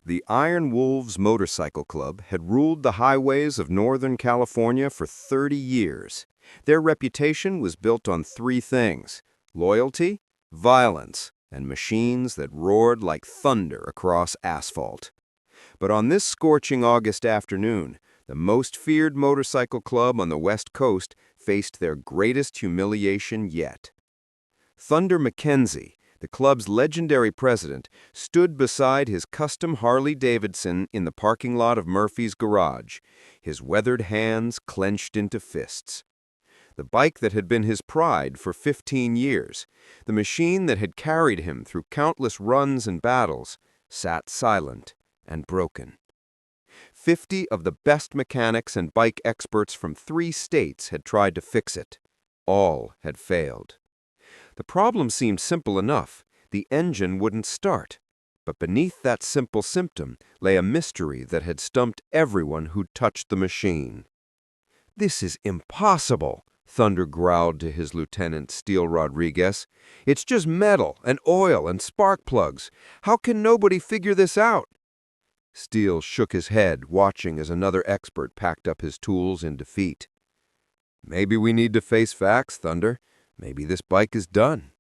The Iron Wolves Motorcycle Club had ruled the highways of Northern California for 30 years. Their reputation was built on three things: loyalty, violence, and machines that roared like thunder across asphalt. But on this scorching August afternoon, the most feared motorcycle club on the West Coast faced their greatest humiliation yet. Thunder McKenzie, the club's legendary president, stood beside his custom Harley Davidson in the parking lot of Murphy's garage, his weathered hands clenched into fists. The bike that had been his pride for 15 years, the machine that had carried him through countless runs and battles, sat silent and broken. 50 of the best mechanics and bike experts from 3 states had tried to fix it. All had failed. The problem seemed simple enough. The engine wouldn't start. But beneath that simple symptom lay a mystery that had stumped everyone who'd touched the machine. "This is impossible," Thunder growled to his lieutenant, Steele Rodriguez. "It's just metal and oil and spark plugs. How can nobody figure this out?" Steele shook his head, watching as another expert packed up his tools in defeat. "Maybe we need to face facts, Thunder. Maybe this bike is done."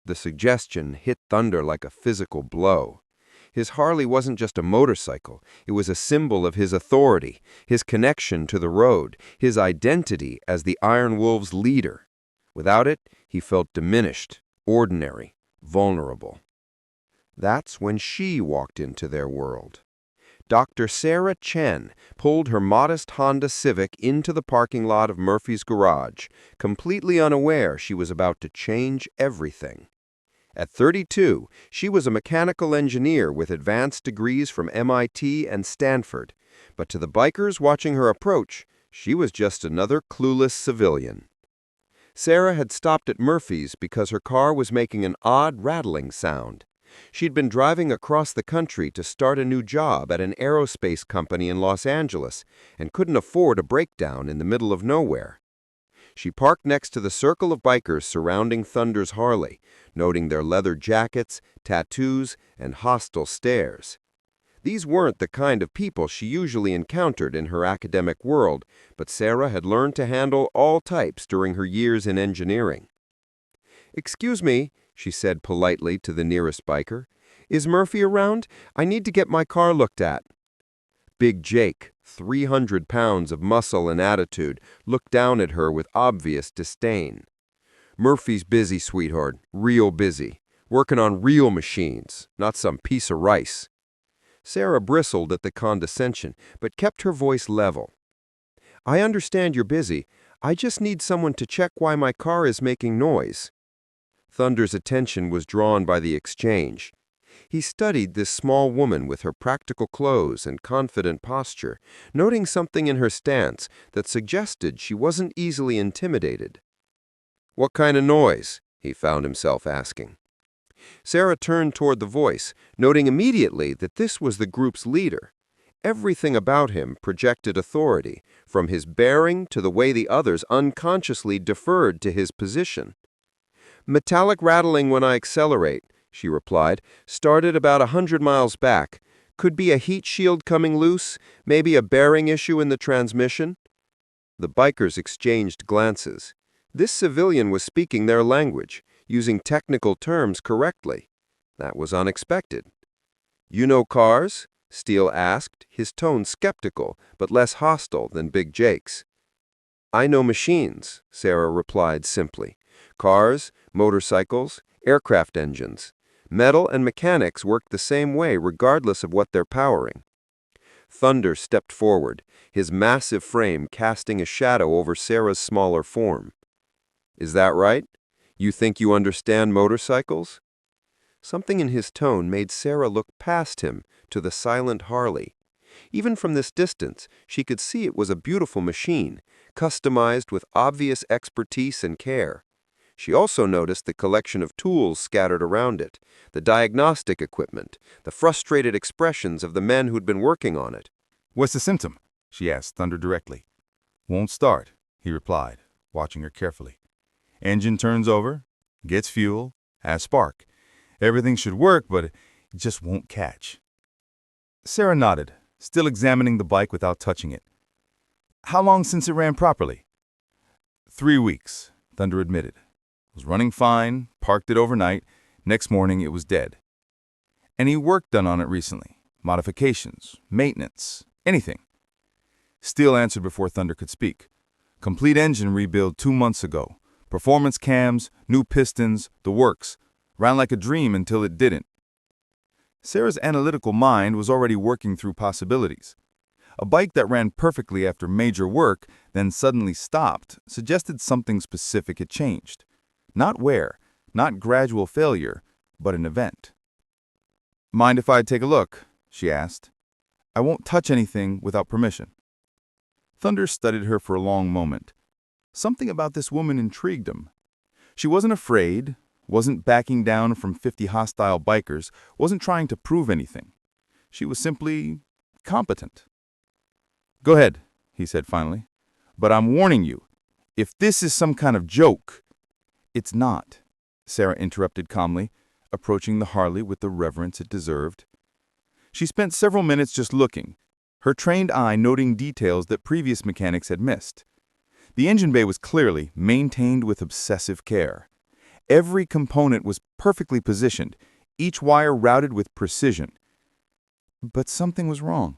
The suggestion hit Thunder like a physical blow. His Harley wasn't just a motorcycle. It was a symbol of his authority, his connection to the road, his identity as the Iron Wolves' leader. Without it, he felt diminished, ordinary, vulnerable. That's when she walked into their world. Dr. Sarah Chen pulled her modest Honda Civic into the parking lot of Murphy's garage, completely unaware she was about to change everything. At 32, she was a mechanical engineer with advanced degrees from MIT and Stanford, but to the bikers watching her approach, she was just another clueless civilian. Sarah had stopped at Murphy's because her car was making an odd rattling sound. She'd been driving across the country to start a new job at an aerospace company in Los Angeles and couldn't afford a breakdown in the middle of nowhere. She parked next to the circle of bikers surrounding Thunder's Harley, noting their leather jackets, tattoos, and hostile stares. These weren't the kind of people she usually encountered in her academic world, but Sarah had learned to handle all types during her years in engineering. "Excuse me," she said politely to the nearest biker. "Is Murphy around? I need to get my car looked at." Big Jake, 300 pounds of muscle and attitude, looked down at her with obvious disdain. "Murphy's busy, sweetheart, real busy. Working on real machines, not some piece of rice." Sarah bristled at the condescension, but kept her voice level. "I understand you're busy. I just need someone to check why my car is making noise." Thunder's attention was drawn by the exchange. He studied this small woman with her practical clothes and confident posture, noting something in her stance that suggested she wasn't easily intimidated. "What kind of noise?" he found himself asking. Sarah turned toward the voice, noting immediately that this was the group's leader. Everything about him projected authority, from his bearing to the way the others unconsciously deferred to his position. "Metallic rattling when I accelerate," she replied. "Started about 100 miles back. Could be a heat shield coming loose, maybe a bearing issue in the transmission." The bikers exchanged glances. This civilian was speaking their language, using technical terms correctly. That was unexpected. "You know cars?" Steele asked, his tone skeptical, but less hostile than Big Jake's. "I know machines," Sarah replied simply. "Cars, motorcycles, aircraft engines. Metal and mechanics work the same way regardless of what they're powering." Thunder stepped forward, his massive frame casting a shadow over Sarah's smaller form. "Is that right? You think you understand motorcycles?" Something in his tone made Sarah look past him to the silent Harley. Even from this distance, she could see it was a beautiful machine, customized with obvious expertise and care. She also noticed the collection of tools scattered around it, the diagnostic equipment, the frustrated expressions of the men who'd been working on it. "What's the symptom?" she asked Thunder directly. "Won't start," he replied, watching her carefully. "Engine turns over, gets fuel, has spark. Everything should work, but it just won't catch." Sarah nodded, still examining the bike without touching it. How long since it ran properly? 3 weeks, Thunder admitted. It was running fine, parked it overnight. Next morning, it was dead. Any work done on it recently? Modifications, maintenance, anything? Steele answered before Thunder could speak. Complete engine rebuild 2 months ago. Performance cams, new pistons, the works. Ran like a dream until it didn't. Sarah's analytical mind was already working through possibilities. A bike that ran perfectly after major work, then suddenly stopped, suggested something specific had changed. Not wear, not gradual failure, but an event. Mind if I take a look? She asked. I won't touch anything without permission. Thunder studied her for a long moment. Something about this woman intrigued him. She wasn't afraid, wasn't backing down from 50 hostile bikers, wasn't trying to prove anything. She was simply competent. Go ahead, he said finally. But I'm warning you, if this is some kind of joke— It's not, Sarah interrupted calmly, approaching the Harley with the reverence it deserved. She spent several minutes just looking, her trained eye noting details that previous mechanics had missed. The engine bay was clearly maintained with obsessive care. Every component was perfectly positioned, each wire routed with precision. But something was wrong.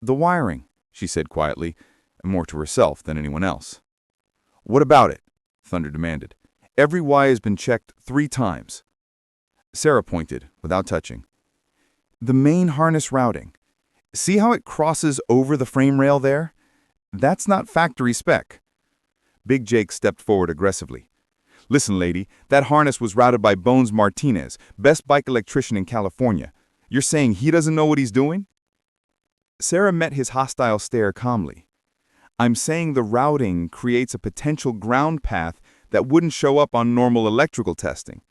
The wiring, she said quietly, more to herself than anyone else. What about it? Thunder demanded. Every wire has been checked 3 times. Sarah pointed, without touching. The main harness routing. See how it crosses over the frame rail there? That's not factory spec. Big Jake stepped forward aggressively. Listen, lady, that harness was routed by Bones Martinez, best bike electrician in California. You're saying he doesn't know what he's doing? Sarah met his hostile stare calmly. I'm saying the routing creates a potential ground path that wouldn't show up on normal electrical testing.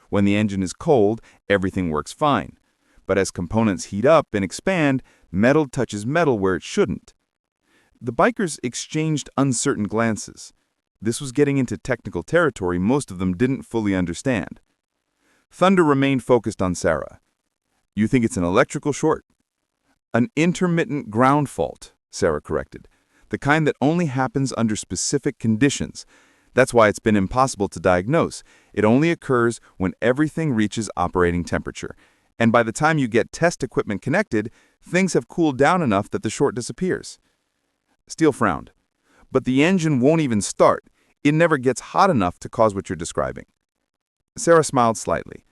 When the engine is cold, everything works fine. But as components heat up and expand, metal touches metal where it shouldn't. The bikers exchanged uncertain glances. This was getting into technical territory most of them didn't fully understand. Thunder remained focused on Sarah. You think it's an electrical short? An intermittent ground fault, Sarah corrected. The kind that only happens under specific conditions. That's why it's been impossible to diagnose. It only occurs when everything reaches operating temperature. And by the time you get test equipment connected, things have cooled down enough that the short disappears. Steele frowned. But the engine won't even start. It never gets hot enough to cause what you're describing. Sarah smiled slightly.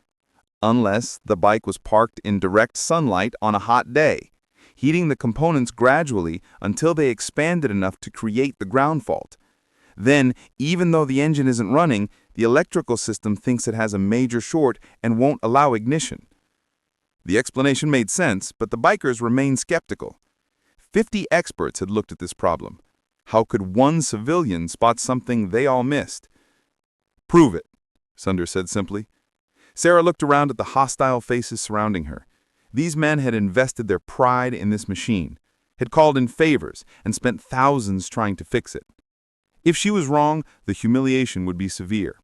Unless the bike was parked in direct sunlight on a hot day, heating the components gradually until they expanded enough to create the ground fault. Then, even though the engine isn't running, the electrical system thinks it has a major short and won't allow ignition. The explanation made sense, but the bikers remained skeptical. 50 experts had looked at this problem. How could one civilian spot something they all missed? Prove it, Thunder said simply. Sarah looked around at the hostile faces surrounding her. These men had invested their pride in this machine, had called in favors, and spent thousands trying to fix it. If she was wrong, the humiliation would be severe.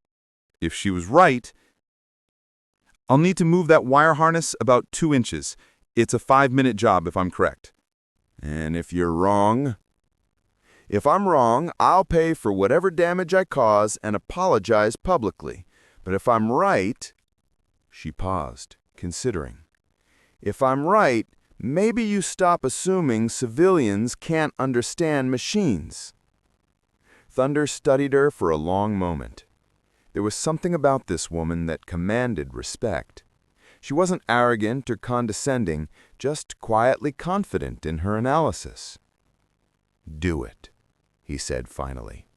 If she was right— I'll need to move that wire harness about 2 inches. It's a 5-minute job if I'm correct. And if you're wrong? If I'm wrong, I'll pay for whatever damage I cause and apologize publicly. But if I'm right— She paused, considering. If I'm right, maybe you stop assuming civilians can't understand machines. Thunder studied her for a long moment. There was something about this woman that commanded respect. She wasn't arrogant or condescending, just quietly confident in her analysis. Do it, he said finally.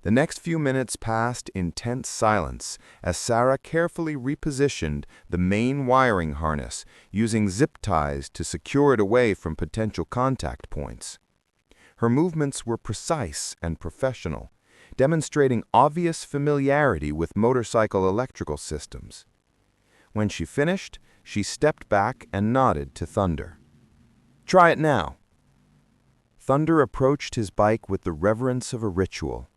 The next few minutes passed in tense silence as Sarah carefully repositioned the main wiring harness, using zip ties to secure it away from potential contact points. Her movements were precise and professional, demonstrating obvious familiarity with motorcycle electrical systems. When she finished, she stepped back and nodded to Thunder. Try it now. Thunder approached his bike with the reverence of a ritual.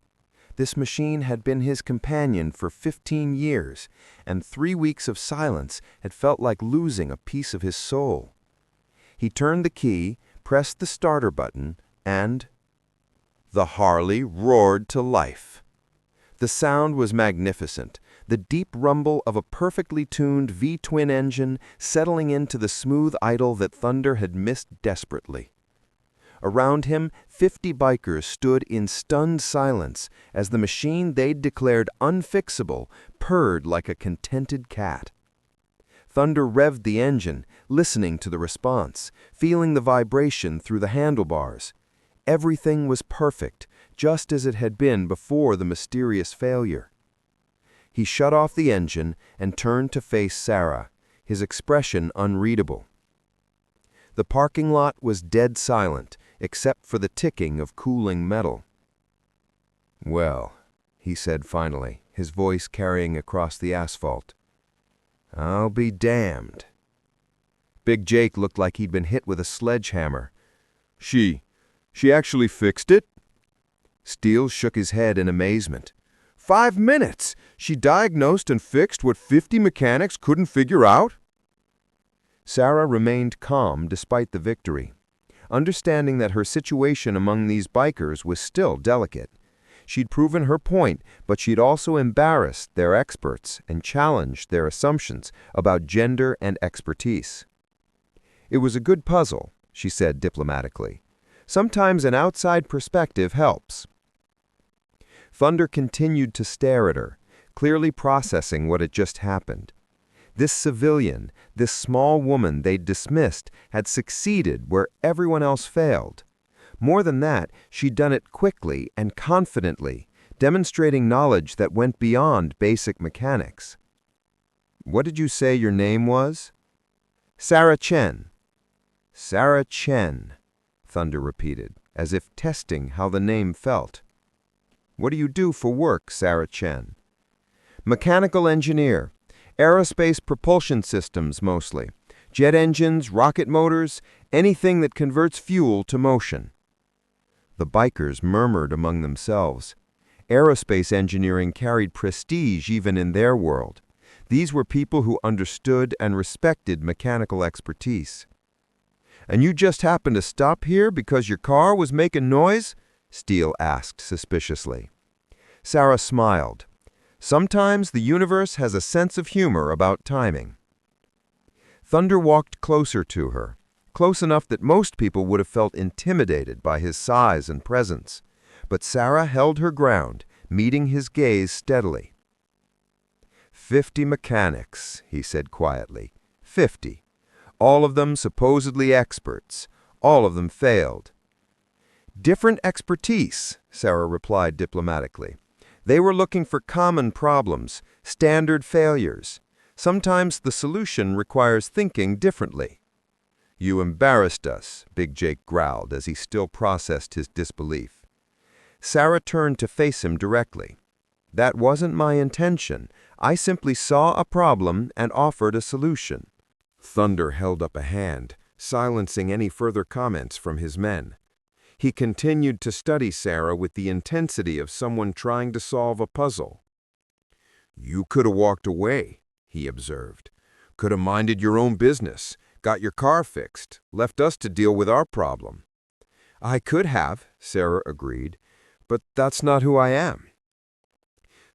This machine had been his companion for 15 years, and 3 weeks of silence had felt like losing a piece of his soul. He turned the key, pressed the starter button, and the Harley roared to life. The sound was magnificent, the deep rumble of a perfectly tuned V-twin engine settling into the smooth idle that Thunder had missed desperately. Around him, 50 bikers stood in stunned silence as the machine they'd declared unfixable purred like a contented cat. Thunder revved the engine, listening to the response, feeling the vibration through the handlebars. Everything was perfect, just as it had been before the mysterious failure. He shut off the engine and turned to face Sarah, his expression unreadable. The parking lot was dead silent, except for the ticking of cooling metal. "Well," he said finally, his voice carrying across the asphalt, "I'll be damned." Big Jake looked like he'd been hit with a sledgehammer. She actually fixed it?" Steele shook his head in amazement. 5 minutes! She diagnosed and fixed what 50 mechanics couldn't figure out? Sarah remained calm despite the victory, understanding that her situation among these bikers was still delicate. She'd proven her point, but she'd also embarrassed their experts and challenged their assumptions about gender and expertise. "It was a good puzzle," she said diplomatically. "Sometimes an outside perspective helps." Thunder continued to stare at her, clearly processing what had just happened. This civilian, this small woman they'd dismissed, had succeeded where everyone else failed. More than that, she'd done it quickly and confidently, demonstrating knowledge that went beyond basic mechanics. "What did you say your name was?" "Sarah Chen." "Sarah Chen," Thunder repeated, as if testing how the name felt. "What do you do for work, Sarah Chen?" "Mechanical engineer. Aerospace propulsion systems, mostly. Jet engines, rocket motors, anything that converts fuel to motion." The bikers murmured among themselves. Aerospace engineering carried prestige even in their world. These were people who understood and respected mechanical expertise. "And you just happened to stop here because your car was making noise?" Steele asked suspiciously. Sarah smiled. "Sometimes the universe has a sense of humor about timing." Thunder walked closer to her, close enough that most people would have felt intimidated by his size and presence. But Sarah held her ground, meeting his gaze steadily. 50 mechanics, he said quietly. 50. All of them supposedly experts. All of them failed. "Different expertise," Sarah replied diplomatically. "They were looking for common problems, standard failures. Sometimes the solution requires thinking differently." "You embarrassed us," Big Jake growled as he still processed his disbelief. Sarah turned to face him directly. "That wasn't my intention. I simply saw a problem and offered a solution." Thunder held up a hand, silencing any further comments from his men. He continued to study Sarah with the intensity of someone trying to solve a puzzle. "You could have walked away," he observed. "Could have minded your own business, got your car fixed, left us to deal with our problem." "I could have," Sarah agreed, "but that's not who I am."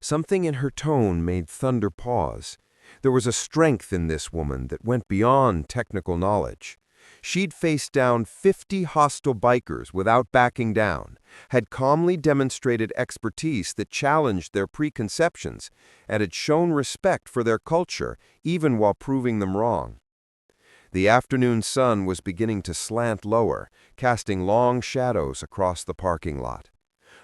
Something in her tone made Thunder pause. There was a strength in this woman that went beyond technical knowledge. She'd faced down 50 hostile bikers without backing down, had calmly demonstrated expertise that challenged their preconceptions, and had shown respect for their culture even while proving them wrong. The afternoon sun was beginning to slant lower, casting long shadows across the parking lot.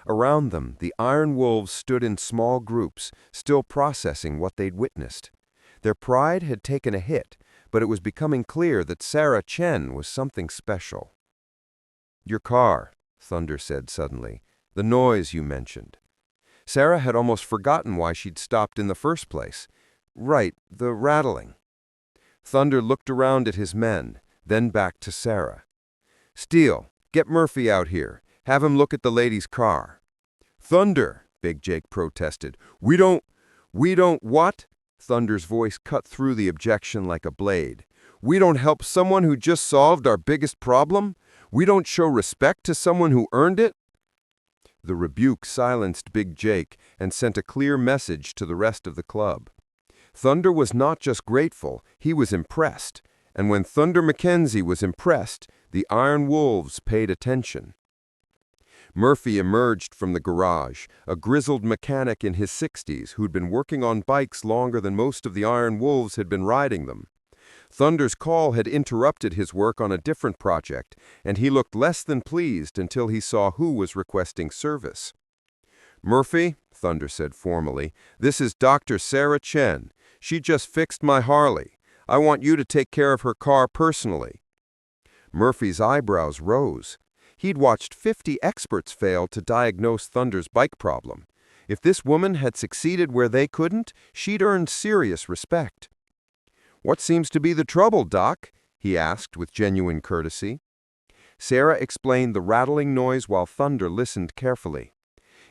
Around them, the Iron Wolves stood in small groups, still processing what they'd witnessed. Their pride had taken a hit, but it was becoming clear that Sarah Chen was something special. "Your car," Thunder said suddenly. "The noise you mentioned." Sarah had almost forgotten why she'd stopped in the first place. "Right, the rattling." Thunder looked around at his men, then back to Sarah. "Steele, get Murphy out here. Have him look at the lady's car." "Thunder," Big Jake protested. We don't what? Thunder's voice cut through the objection like a blade. We don't help someone who just solved our biggest problem? We don't show respect to someone who earned it? The rebuke silenced Big Jake and sent a clear message to the rest of the club. Thunder was not just grateful, he was impressed. And when Thunder McKenzie was impressed, the Iron Wolves paid attention. Murphy emerged from the garage, a grizzled mechanic in his 60s who'd been working on bikes longer than most of the Iron Wolves had been riding them. Thunder's call had interrupted his work on a different project, and he looked less than pleased until he saw who was requesting service. Murphy, Thunder said formally, this is Dr. Sarah Chen. She just fixed my Harley. I want you to take care of her car personally. Murphy's eyebrows rose. He'd watched 50 experts fail to diagnose Thunder's bike problem. If this woman had succeeded where they couldn't, she'd earned serious respect. What seems to be the trouble, Doc? He asked with genuine courtesy. Sarah explained the rattling noise while Thunder listened carefully.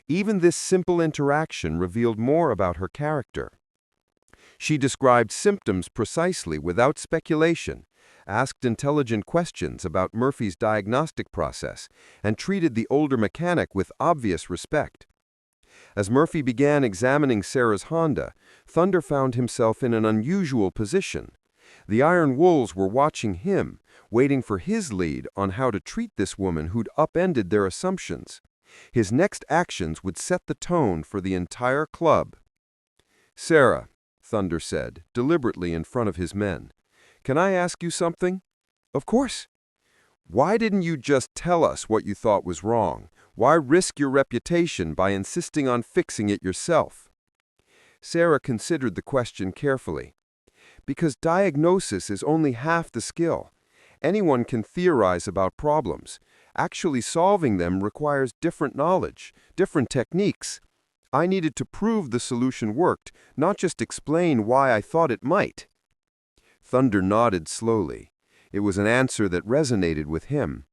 Even this simple interaction revealed more about her character. She described symptoms precisely without speculation, asked intelligent questions about Murphy's diagnostic process, and treated the older mechanic with obvious respect. As Murphy began examining Sarah's Honda, Thunder found himself in an unusual position. The Iron Wolves were watching him, waiting for his lead on how to treat this woman who'd upended their assumptions. His next actions would set the tone for the entire club. Sarah, Thunder said, deliberately in front of his men, can I ask you something? Of course. Why didn't you just tell us what you thought was wrong? Why risk your reputation by insisting on fixing it yourself? Sarah considered the question carefully. Because diagnosis is only half the skill. Anyone can theorize about problems. Actually solving them requires different knowledge, different techniques. I needed to prove the solution worked, not just explain why I thought it might. Thunder nodded slowly. It was an answer that resonated with him.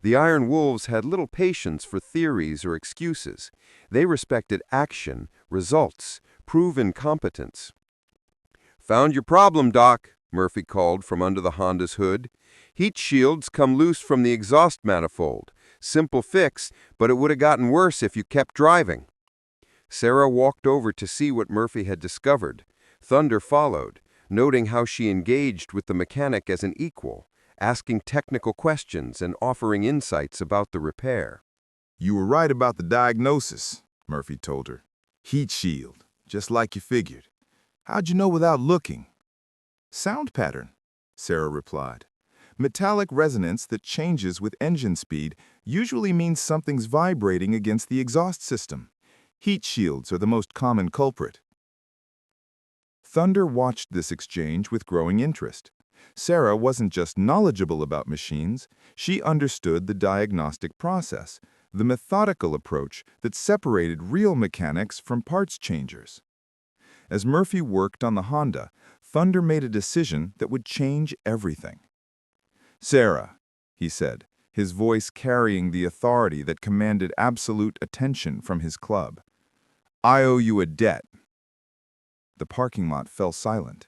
The Iron Wolves had little patience for theories or excuses. They respected action, results, proven competence. Found your problem, Doc, Murphy called from under the Honda's hood. Heat shields come loose from the exhaust manifold. Simple fix, but it would have gotten worse if you kept driving. Sarah walked over to see what Murphy had discovered. Thunder followed, noting how she engaged with the mechanic as an equal, asking technical questions and offering insights about the repair. You were right about the diagnosis, Murphy told her. Heat shield, just like you figured. How'd you know without looking? Sound pattern, Sarah replied. Metallic resonance that changes with engine speed usually means something's vibrating against the exhaust system. Heat shields are the most common culprit. Thunder watched this exchange with growing interest. Sarah wasn't just knowledgeable about machines, she understood the diagnostic process, the methodical approach that separated real mechanics from parts changers. As Murphy worked on the Honda, Thunder made a decision that would change everything. Sarah, he said, his voice carrying the authority that commanded absolute attention from his club. I owe you a debt. The parking lot fell silent.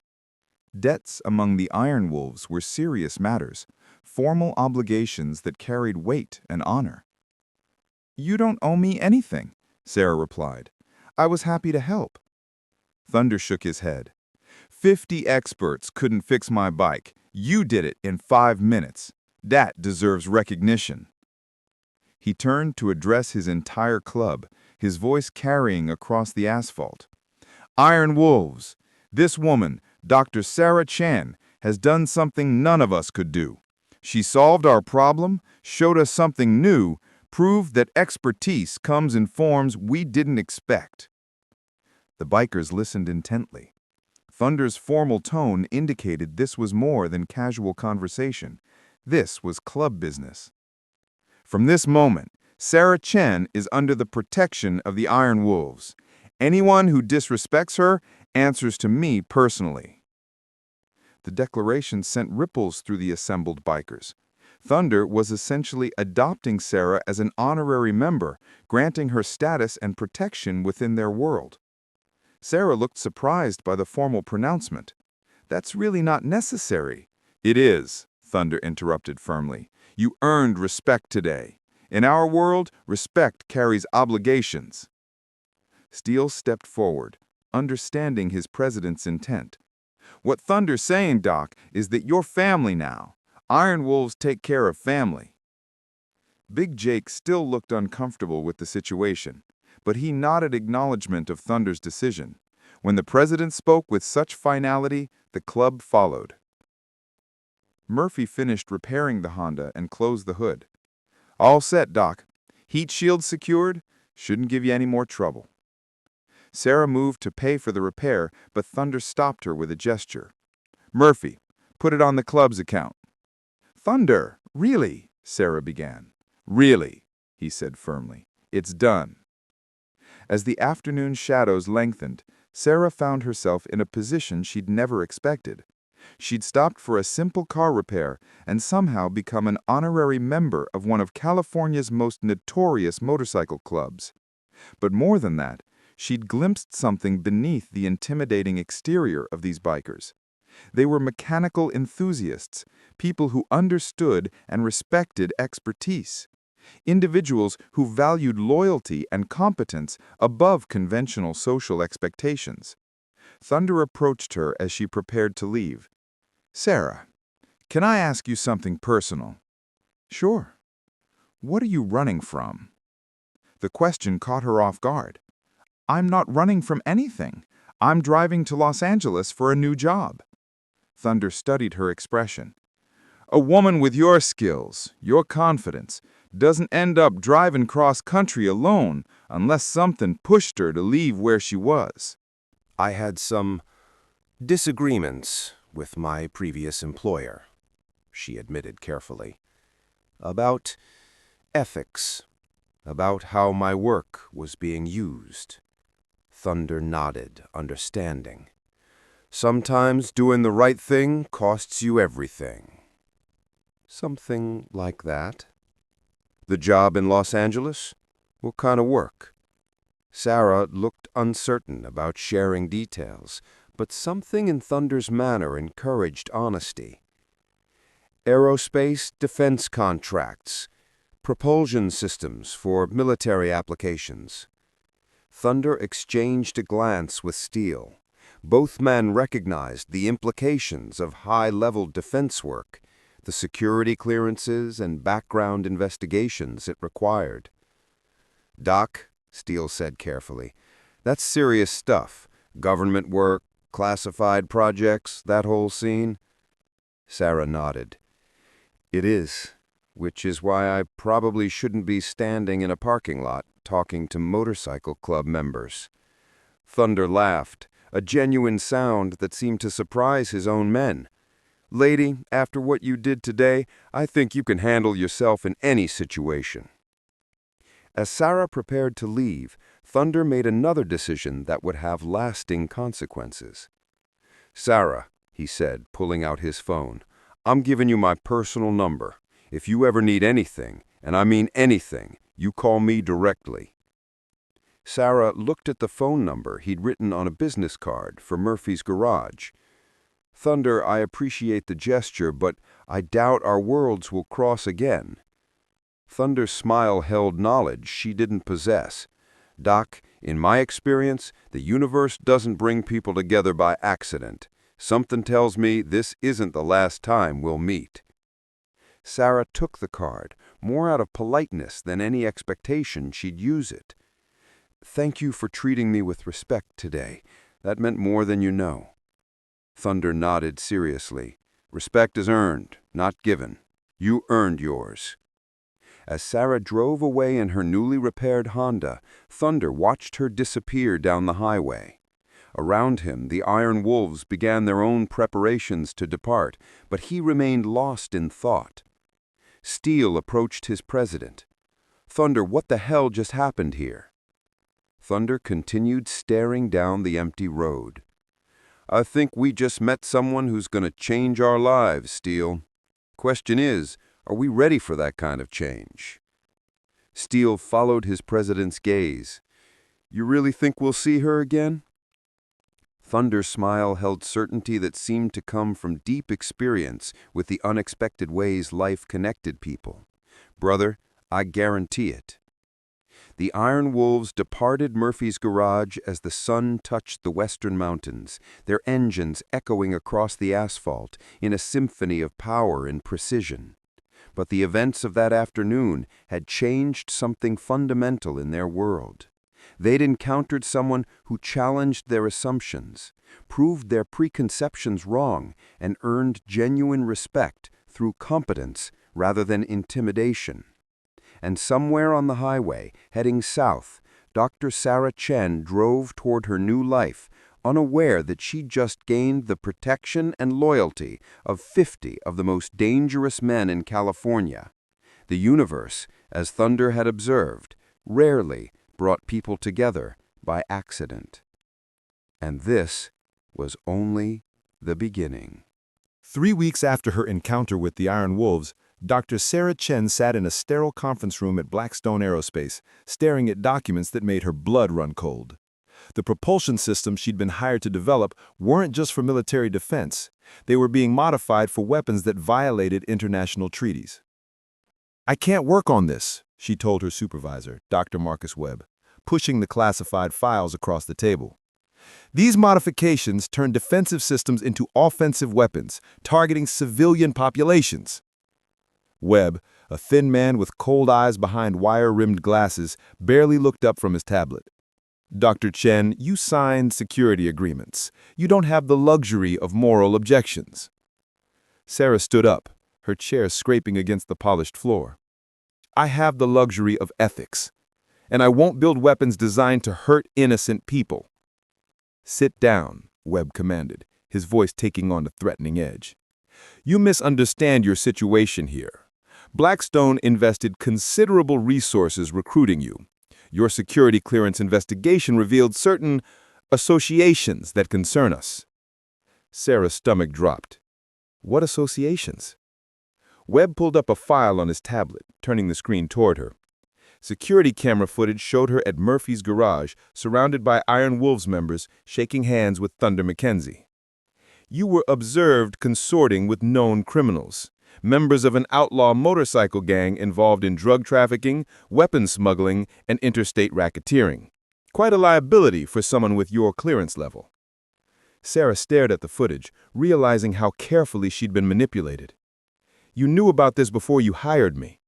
Debts among the Iron Wolves were serious matters, formal obligations that carried weight and honor. You don't owe me anything, Sarah replied. I was happy to help. Thunder shook his head. 50 experts couldn't fix my bike. You did it in 5 minutes. That deserves recognition. He turned to address his entire club, his voice carrying across the asphalt. Iron Wolves, this woman, Dr. Sarah Chen, has done something none of us could do. She solved our problem, showed us something new, proved that expertise comes in forms we didn't expect. The bikers listened intently. Thunder's formal tone indicated this was more than casual conversation. This was club business. From this moment, Sarah Chen is under the protection of the Iron Wolves. Anyone who disrespects her answers to me personally. The declaration sent ripples through the assembled bikers. Thunder was essentially adopting Sarah as an honorary member, granting her status and protection within their world. Sarah looked surprised by the formal pronouncement. "That's really not necessary." "It is," Thunder interrupted firmly. "You earned respect today. In our world, respect carries obligations." Steele stepped forward, understanding his president's intent. "What Thunder's saying, Doc, is that you're family now. Iron Wolves take care of family." Big Jake still looked uncomfortable with the situation, but he nodded acknowledgement of Thunder's decision. When the president spoke with such finality, the club followed. Murphy finished repairing the Honda and closed the hood. "All set, Doc. Heat shield secured. Shouldn't give you any more trouble." Sarah moved to pay for the repair, but Thunder stopped her with a gesture. "Murphy, put it on the club's account." "Thunder, really?" Sarah began. "Really," he said firmly. "It's done." As the afternoon shadows lengthened, Sarah found herself in a position she'd never expected. She'd stopped for a simple car repair and somehow become an honorary member of one of California's most notorious motorcycle clubs. But more than that, she'd glimpsed something beneath the intimidating exterior of these bikers. They were mechanical enthusiasts, people who understood and respected expertise. Individuals who valued loyalty and competence above conventional social expectations. Thunder approached her as she prepared to leave. "Sarah, can I ask you something personal?" "Sure." "What are you running from?" The question caught her off guard. "I'm not running from anything. I'm driving to Los Angeles for a new job." Thunder studied her expression. "A woman with your skills, your confidence, doesn't end up driving cross-country alone unless something pushed her to leave where she was." I had some disagreements with my previous employer, she admitted carefully, about ethics, about how my work was being used. Thunder nodded, understanding. Sometimes doing the right thing costs you everything. Something like that. The job in Los Angeles? What kind of work? Sarah looked uncertain about sharing details, but something in Thunder's manner encouraged honesty. Aerospace defense contracts, propulsion systems for military applications. Thunder exchanged a glance with Steele. Both men recognized the implications of high-level defense work, the security clearances and background investigations it required. "Doc," Steele said carefully, "that's serious stuff. Government work, classified projects, that whole scene?" Sarah nodded. "It is, which is why I probably shouldn't be standing in a parking lot talking to motorcycle club members." Thunder laughed, a genuine sound that seemed to surprise his own men. "Lady, after what you did today, I think you can handle yourself in any situation." As Sarah prepared to leave, Thunder made another decision that would have lasting consequences. "Sarah," he said, pulling out his phone, "I'm giving you my personal number. If you ever need anything, and I mean anything, you call me directly." Sarah looked at the phone number he'd written on a business card for Murphy's garage. "Thunder, I appreciate the gesture, but I doubt our worlds will cross again." Thunder's smile held knowledge she didn't possess. "Doc, in my experience, the universe doesn't bring people together by accident. Something tells me this isn't the last time we'll meet." Sarah took the card, more out of politeness than any expectation she'd use it. "Thank you for treating me with respect today. That meant more than you know." Thunder nodded seriously. "Respect is earned, not given. You earned yours." As Sarah drove away in her newly repaired Honda, Thunder watched her disappear down the highway. Around him, the Iron Wolves began their own preparations to depart, but he remained lost in thought. Steele approached his president. "Thunder, what the hell just happened here?" Thunder continued staring down the empty road. "I think we just met someone who's going to change our lives, Steele. Question is, Are we ready for that kind of change? Steele followed his president's gaze. You really think we'll see her again? Thunder's smile held certainty that seemed to come from deep experience with the unexpected ways life connected people. Brother, I guarantee it. The Iron Wolves departed Murphy's garage as the sun touched the western mountains, their engines echoing across the asphalt in a symphony of power and precision. But the events of that afternoon had changed something fundamental in their world. They'd encountered someone who challenged their assumptions, proved their preconceptions wrong, and earned genuine respect through competence rather than intimidation. And somewhere on the highway, heading south, Dr. Sarah Chen drove toward her new life, unaware that she'd just gained the protection and loyalty of 50 of the most dangerous men in California. The universe, as Thunder had observed, rarely brought people together by accident. And this was only the beginning. 3 weeks after her encounter with the Iron Wolves, Dr. Sarah Chen sat in a sterile conference room at Blackstone Aerospace, staring at documents that made her blood run cold. The propulsion systems she'd been hired to develop weren't just for military defense. They were being modified for weapons that violated international treaties. I can't work on this, she told her supervisor, Dr. Marcus Webb, pushing the classified files across the table. These modifications turn defensive systems into offensive weapons, targeting civilian populations. Webb, a thin man with cold eyes behind wire-rimmed glasses, barely looked up from his tablet. Dr. Chen, you signed security agreements. You don't have the luxury of moral objections. Sarah stood up, her chair scraping against the polished floor. I have the luxury of ethics, and I won't build weapons designed to hurt innocent people. Sit down, Webb commanded, his voice taking on a threatening edge. You misunderstand your situation here. Blackstone invested considerable resources recruiting you. Your security clearance investigation revealed certain associations that concern us. Sarah's stomach dropped. What associations? Webb pulled up a file on his tablet, turning the screen toward her. Security camera footage showed her at Murphy's garage, surrounded by Iron Wolves members, shaking hands with Thunder McKenzie. You were observed consorting with known criminals, members of an outlaw motorcycle gang involved in drug trafficking, weapons smuggling, and interstate racketeering. Quite a liability for someone with your clearance level. Sarah stared at the footage, realizing how carefully she'd been manipulated. You knew about this before you hired me.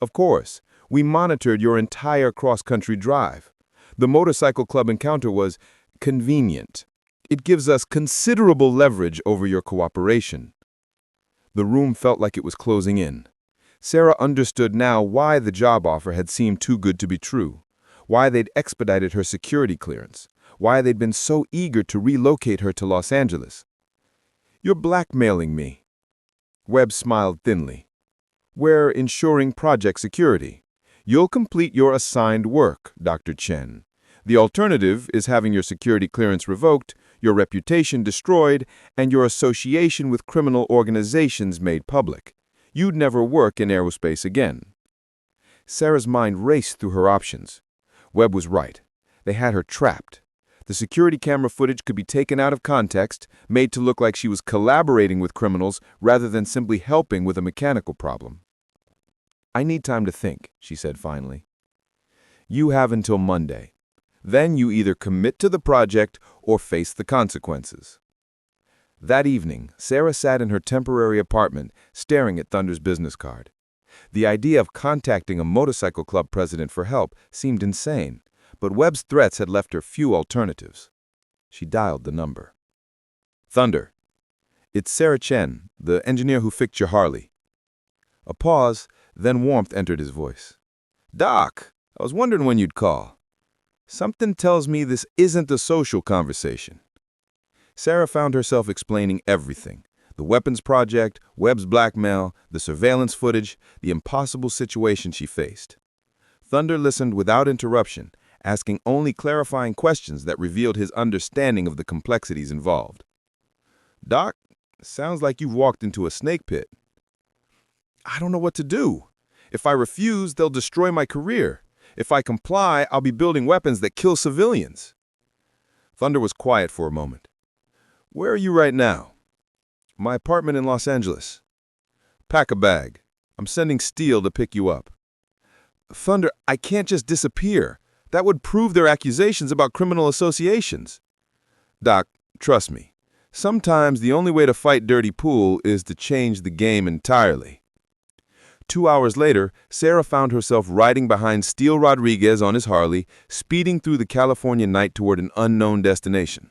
Of course, we monitored your entire cross-country drive. The motorcycle club encounter was convenient. It gives us considerable leverage over your cooperation. The room felt like it was closing in. Sarah understood now why the job offer had seemed too good to be true, why they'd expedited her security clearance, why they'd been so eager to relocate her to Los Angeles. You're blackmailing me. Webb smiled thinly. We're ensuring project security. You'll complete your assigned work, Dr. Chen. The alternative is having your security clearance revoked, your reputation destroyed, and your association with criminal organizations made public. You'd never work in aerospace again. Sarah's mind raced through her options. Webb was right. They had her trapped. The security camera footage could be taken out of context, made to look like she was collaborating with criminals rather than simply helping with a mechanical problem. I need time to think, she said finally. You have until Monday. Then you either commit to the project or face the consequences. That evening, Sarah sat in her temporary apartment, staring at Thunder's business card. The idea of contacting a motorcycle club president for help seemed insane, but Webb's threats had left her few alternatives. She dialed the number. Thunder. It's Sarah Chen, the engineer who fixed your Harley. A pause, then warmth entered his voice. Doc, I was wondering when you'd call. Something tells me this isn't a social conversation. Sarah found herself explaining everything. The weapons project, Webb's blackmail, the surveillance footage, the impossible situation she faced. Thunder listened without interruption, asking only clarifying questions that revealed his understanding of the complexities involved. Doc, sounds like you've walked into a snake pit. I don't know what to do. If I refuse, they'll destroy my career. If I comply, I'll be building weapons that kill civilians. Thunder was quiet for a moment. Where are you right now? My apartment in Los Angeles. Pack a bag. I'm sending Steele to pick you up. Thunder, I can't just disappear. That would prove their accusations about criminal associations. Doc, trust me. Sometimes the only way to fight dirty pool is to change the game entirely. 2 hours later, Sarah found herself riding behind Steele Rodriguez on his Harley, speeding through the California night toward an unknown destination.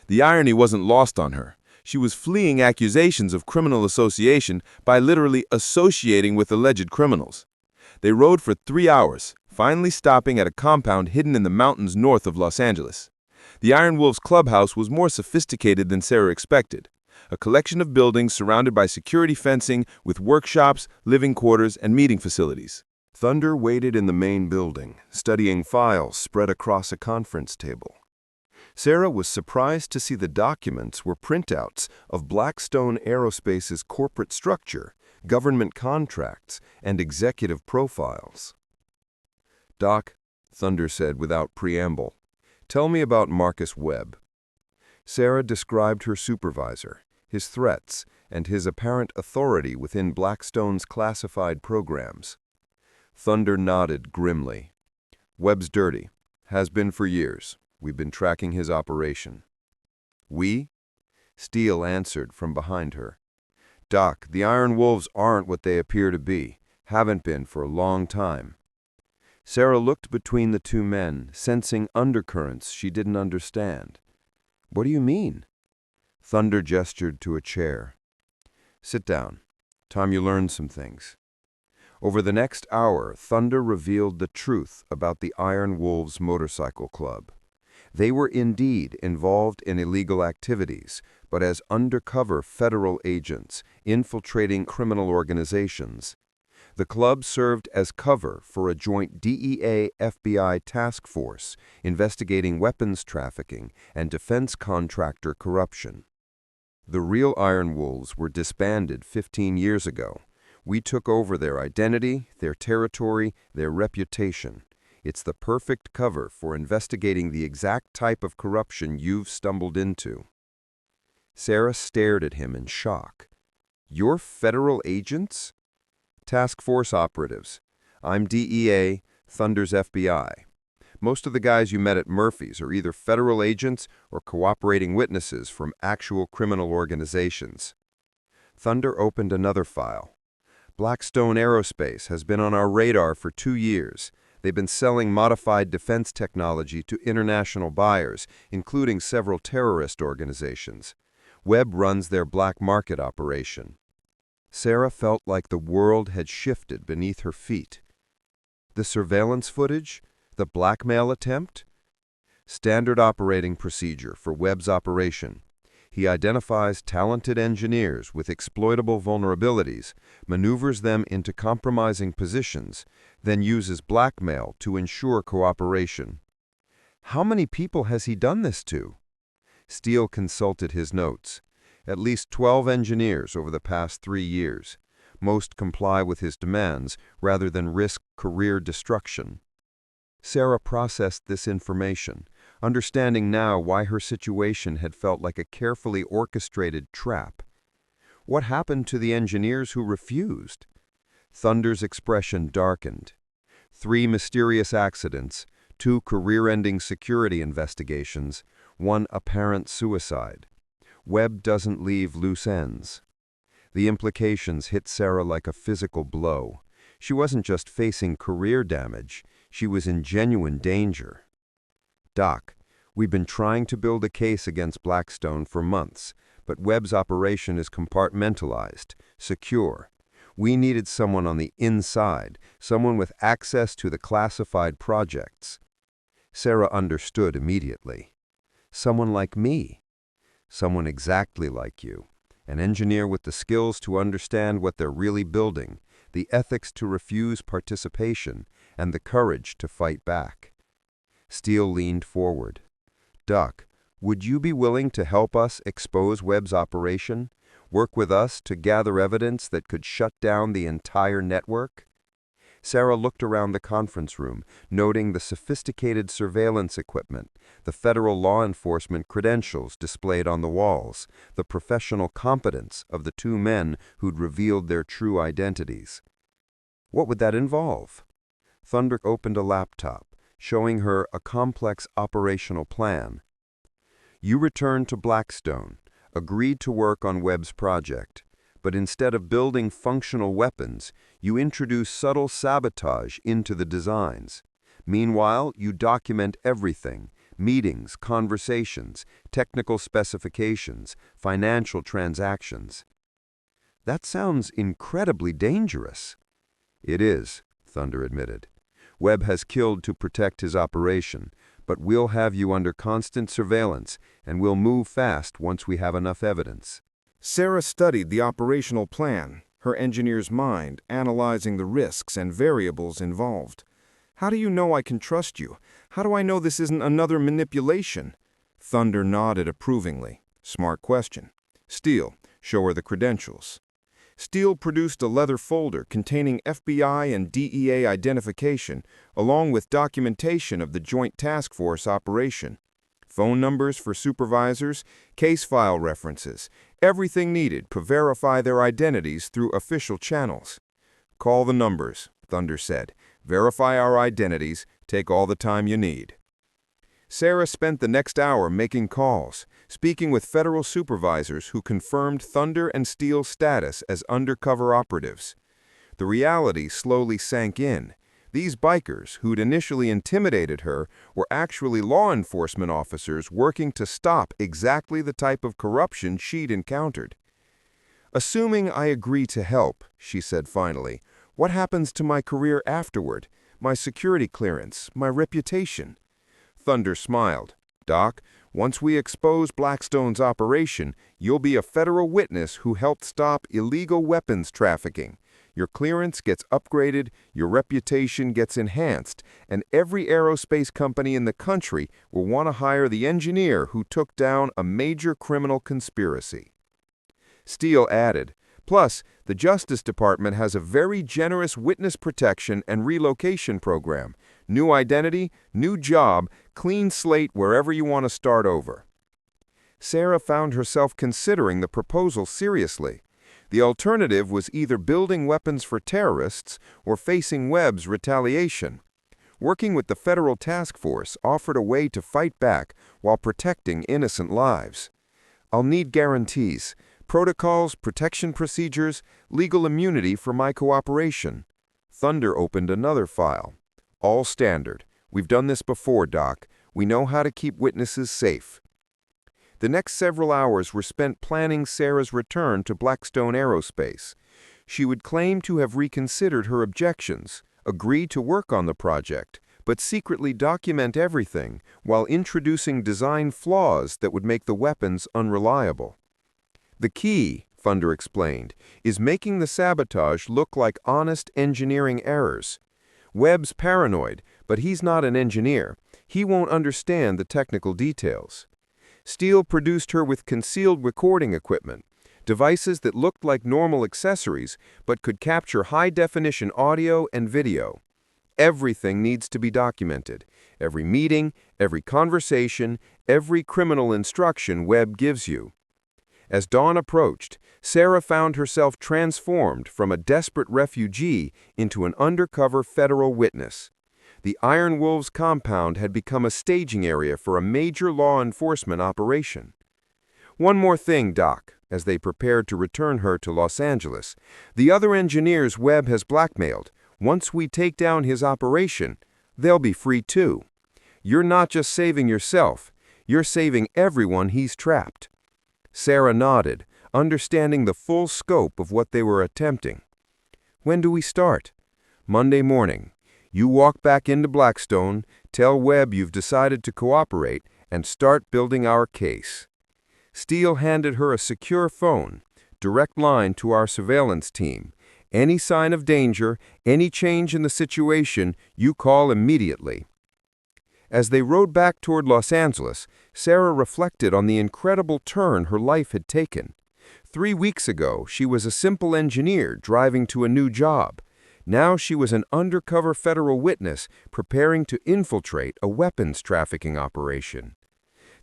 The irony wasn't lost on her. She was fleeing accusations of criminal association by literally associating with alleged criminals. They rode for 3 hours, finally stopping at a compound hidden in the mountains north of Los Angeles. The Iron Wolves clubhouse was more sophisticated than Sarah expected. A collection of buildings surrounded by security fencing with workshops, living quarters, and meeting facilities. Thunder waited in the main building, studying files spread across a conference table. Sarah was surprised to see the documents were printouts of Blackstone Aerospace's corporate structure, government contracts, and executive profiles. "Doc," Thunder said without preamble, "tell me about Marcus Webb." Sarah described her supervisor, his threats, and his apparent authority within Blackstone's classified programs. Thunder nodded grimly. "Webb's dirty. Has been for years. We've been tracking his operation." "We?" Steele answered from behind her. "Doc, the Iron Wolves aren't what they appear to be. Haven't been for a long time." Sarah looked between the two men, sensing undercurrents she didn't understand. "What do you mean?" Thunder gestured to a chair. "Sit down. Time you learned some things." Over the next hour, Thunder revealed the truth about the Iron Wolves Motorcycle Club. They were indeed involved in illegal activities, but as undercover federal agents infiltrating criminal organizations. The club served as cover for a joint DEA-FBI task force investigating weapons trafficking and defense contractor corruption. The real Iron Wolves were disbanded 15 years ago. We took over their identity, their territory, their reputation. It's the perfect cover for investigating the exact type of corruption you've stumbled into. Sarah stared at him in shock. "You're federal agents?" "Task force operatives. I'm DEA, Thunder's FBI. Most of the guys you met at Murphy's are either federal agents or cooperating witnesses from actual criminal organizations." Thunder opened another file. "Blackstone Aerospace has been on our radar for 2 years. They've been selling modified defense technology to international buyers, including several terrorist organizations. Webb runs their black market operation." Sarah felt like the world had shifted beneath her feet. "The surveillance footage? The blackmail attempt?" "Standard operating procedure for Webb's operation. He identifies talented engineers with exploitable vulnerabilities, maneuvers them into compromising positions, then uses blackmail to ensure cooperation." "How many people has he done this to?" Steele consulted his notes. "At least 12 engineers over the past 3 years. Most comply with his demands rather than risk career destruction." Sarah processed this information, understanding now why her situation had felt like a carefully orchestrated trap. What happened to the engineers who refused? Thunder's expression darkened. 3 mysterious accidents, 2 career-ending security investigations, 1 apparent suicide. Webb doesn't leave loose ends. The implications hit Sarah like a physical blow. She wasn't just facing career damage, she was in genuine danger. "Doc, we've been trying to build a case against Blackstone for months, but Webb's operation is compartmentalized, secure. We needed someone on the inside, someone with access to the classified projects." Sarah understood immediately. "Someone like me. Someone exactly like you. An engineer with the skills to understand what they're really building, the ethics to refuse participation, and the courage to fight back." Steele leaned forward. "Doc, would you be willing to help us expose Webb's operation? Work with us to gather evidence that could shut down the entire network? Sarah looked around the conference room, noting the sophisticated surveillance equipment, the federal law enforcement credentials displayed on the walls, the professional competence of the two men who'd revealed their true identities. What would that involve? Thunder opened a laptop, showing her a complex operational plan. You returned to Blackstone, agreed to work on Webb's project, but instead of building functional weapons, you introduce subtle sabotage into the designs. Meanwhile, you document everything: meetings, conversations, technical specifications, financial transactions. That sounds incredibly dangerous. It is, Thunder admitted. Webb has killed to protect his operation, but we'll have you under constant surveillance, and we'll move fast once we have enough evidence. Sarah studied the operational plan, her engineer's mind, analyzing the risks and variables involved. How do you know I can trust you? How do I know this isn't another manipulation? Thunder nodded approvingly. Smart question. Steele, show her the credentials. Steele produced a leather folder containing FBI and DEA identification, along with documentation of the Joint Task Force operation. Phone numbers for supervisors, case file references, everything needed to verify their identities through official channels. Call the numbers, Thunder said. Verify our identities, take all the time you need. Sarah spent the next hour making calls, speaking with federal supervisors who confirmed Thunder and Steele's status as undercover operatives. The reality slowly sank in. These bikers, who'd initially intimidated her, were actually law enforcement officers working to stop exactly the type of corruption she'd encountered. "Assuming I agree to help," she said finally, "what happens to my career afterward, my security clearance, my reputation?" Thunder smiled. "Doc, once we expose Blackstone's operation, you'll be a federal witness who helped stop illegal weapons trafficking. Your clearance gets upgraded, your reputation gets enhanced, and every aerospace company in the country will want to hire the engineer who took down a major criminal conspiracy." Steele added, "Plus, the Justice Department has a very generous witness protection and relocation program. New identity, new job, clean slate wherever you want to start over." Sarah found herself considering the proposal seriously. The alternative was either building weapons for terrorists or facing Webb's retaliation. Working with the federal task force offered a way to fight back while protecting innocent lives. "I'll need guarantees, protocols, protection procedures, legal immunity for my cooperation." Thunder opened another file. "All standard. We've done this before, Doc. We know how to keep witnesses safe." The next several hours were spent planning Sarah's return to Blackstone Aerospace. She would claim to have reconsidered her objections, agree to work on the project, but secretly document everything while introducing design flaws that would make the weapons unreliable. "The key," Thunder explained, "is making the sabotage look like honest engineering errors. Webb's paranoid, but he's not an engineer. He won't understand the technical details." Steele produced her with concealed recording equipment, devices that looked like normal accessories but could capture high-definition audio and video. Everything needs to be documented. Every meeting, every conversation, every criminal instruction Webb gives you. As dawn approached, Sarah found herself transformed from a desperate refugee into an undercover federal witness. The Iron Wolves compound had become a staging area for a major law enforcement operation. "One more thing, Doc," as they prepared to return her to Los Angeles. "The other engineers Webb has blackmailed. Once we take down his operation, they'll be free too. You're not just saving yourself, you're saving everyone he's trapped." Sarah nodded, understanding the full scope of what they were attempting. "When do we start?" "Monday morning. You walk back into Blackstone, tell Webb you've decided to cooperate, and start building our case." Steele handed her a secure phone, direct line to our surveillance team. "Any sign of danger, any change in the situation, you call immediately." As they rode back toward Los Angeles, Sarah reflected on the incredible turn her life had taken. 3 weeks ago, she was a simple engineer driving to a new job. Now she was an undercover federal witness preparing to infiltrate a weapons trafficking operation.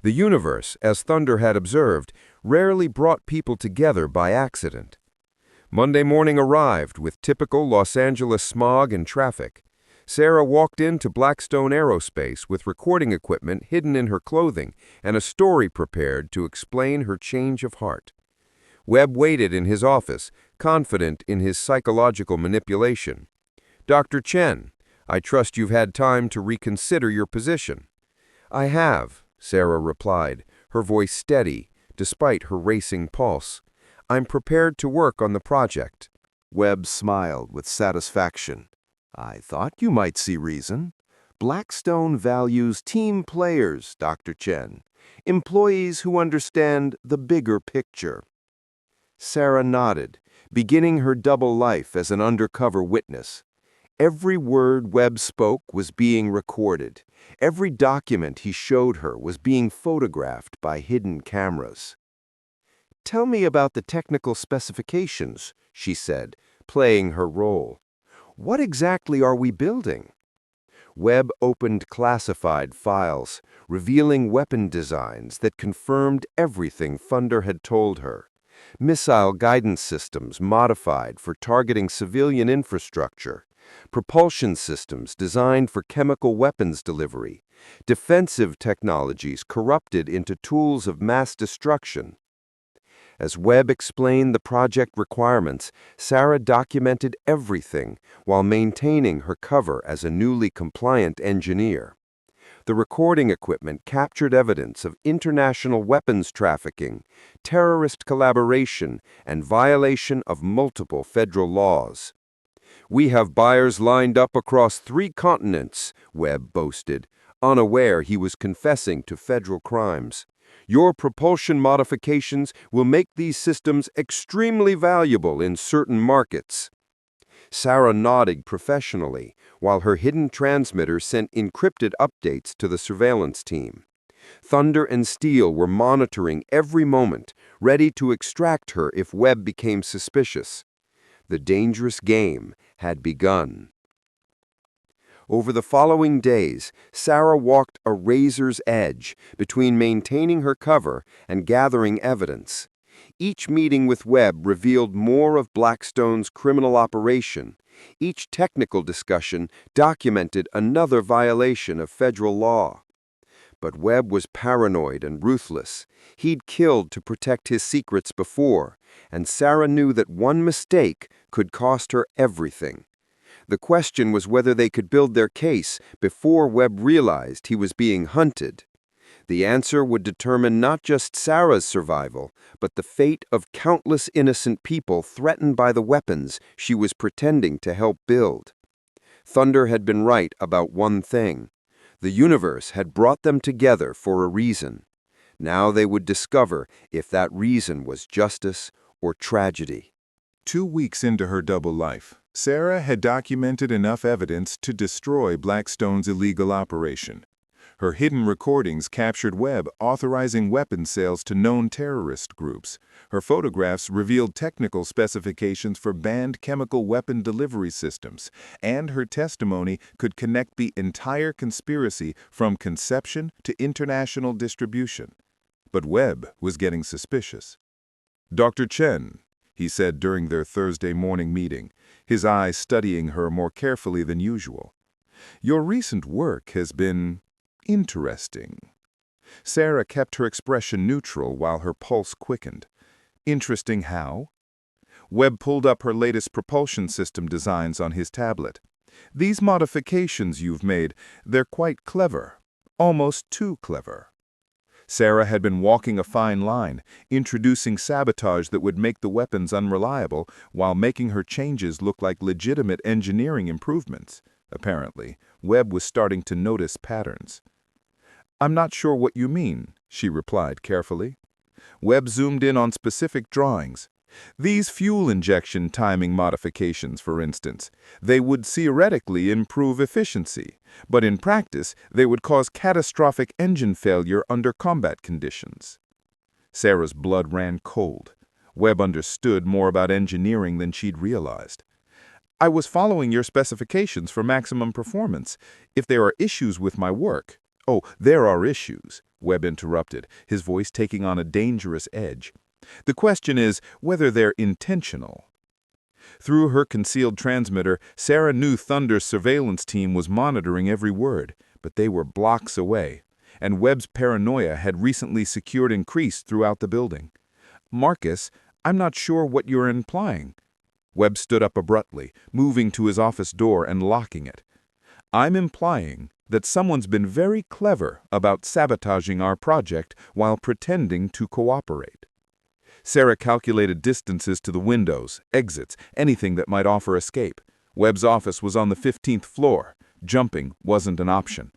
The universe, as Thunder had observed, rarely brought people together by accident. Monday morning arrived with typical Los Angeles smog and traffic. Sarah walked into Blackstone Aerospace with recording equipment hidden in her clothing and a story prepared to explain her change of heart. Webb waited in his office, confident in his psychological manipulation. "Dr. Chen, I trust you've had time to reconsider your position." "I have," Sarah replied, her voice steady, despite her racing pulse. "I'm prepared to work on the project." Webb smiled with satisfaction. "I thought you might see reason. Blackstone values team players, Dr. Chen, employees who understand the bigger picture." Sarah nodded, beginning her double life as an undercover witness. Every word Webb spoke was being recorded. Every document he showed her was being photographed by hidden cameras. "Tell me about the technical specifications," she said, playing her role. "What exactly are we building?" Webb opened classified files, revealing weapon designs that confirmed everything Thunder had told her. Missile guidance systems modified for targeting civilian infrastructure, propulsion systems designed for chemical weapons delivery, defensive technologies corrupted into tools of mass destruction. As Webb explained the project requirements, Sarah documented everything while maintaining her cover as a newly compliant engineer. The recording equipment captured evidence of international weapons trafficking, terrorist collaboration, and violation of multiple federal laws. "We have buyers lined up across 3 continents," Webb boasted, unaware he was confessing to federal crimes. "Your propulsion modifications will make these systems extremely valuable in certain markets." Sarah nodded professionally, while her hidden transmitter sent encrypted updates to the surveillance team. Thunder and Steel were monitoring every moment, ready to extract her if Webb became suspicious. The dangerous game had begun. Over the following days, Sarah walked a razor's edge between maintaining her cover and gathering evidence. Each meeting with Webb revealed more of Blackstone's criminal operation. Each technical discussion documented another violation of federal law. But Webb was paranoid and ruthless. He'd killed to protect his secrets before, and Sarah knew that one mistake could cost her everything. The question was whether they could build their case before Webb realized he was being hunted. The answer would determine not just Sarah's survival, but the fate of countless innocent people threatened by the weapons she was pretending to help build. Thunder had been right about one thing. The universe had brought them together for a reason. Now they would discover if that reason was justice or tragedy. 2 weeks into her double life, Sarah had documented enough evidence to destroy Blackstone's illegal operation. Her hidden recordings captured Webb authorizing weapons sales to known terrorist groups. Her photographs revealed technical specifications for banned chemical weapon delivery systems, and her testimony could connect the entire conspiracy from conception to international distribution. But Webb was getting suspicious. "Dr. Chen," he said during their Thursday morning meeting, his eyes studying her more carefully than usual. "Your recent work has been interesting." Sarah kept her expression neutral while her pulse quickened. "Interesting how?" Webb pulled up her latest propulsion system designs on his tablet. "These modifications you've made, they're quite clever. Almost too clever." Sarah had been walking a fine line, introducing sabotage that would make the weapons unreliable while making her changes look like legitimate engineering improvements. Apparently, Webb was starting to notice patterns. "I'm not sure what you mean," she replied carefully. Webb zoomed in on specific drawings. "These fuel injection timing modifications, for instance, they would theoretically improve efficiency, but in practice, they would cause catastrophic engine failure under combat conditions." Sarah's blood ran cold. Webb understood more about engineering than she'd realized. I was following your specifications for maximum performance. If there are issues with my work— Oh, there are issues, Webb interrupted, his voice taking on a dangerous edge. The question is whether they're intentional. Through her concealed transmitter, Sarah knew Thunder's surveillance team was monitoring every word, but they were blocks away, and Webb's paranoia had recently secured increase throughout the building. Marcus, I'm not sure what you're implying. Webb stood up abruptly, moving to his office door and locking it. I'm implying that someone's been very clever about sabotaging our project while pretending to cooperate. Sarah calculated distances to the windows, exits, anything that might offer escape. Webb's office was on the 15th floor. Jumping wasn't an option.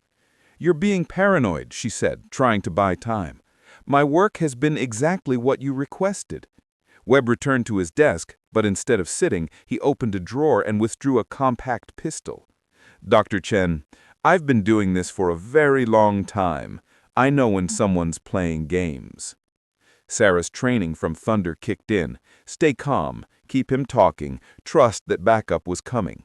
You're being paranoid, she said, trying to buy time. My work has been exactly what you requested. Webb returned to his desk, but instead of sitting, he opened a drawer and withdrew a compact pistol. Dr. Chen, I've been doing this for a very long time. I know when someone's playing games. Sarah's training from Thunder kicked in. Stay calm, keep him talking, trust that backup was coming.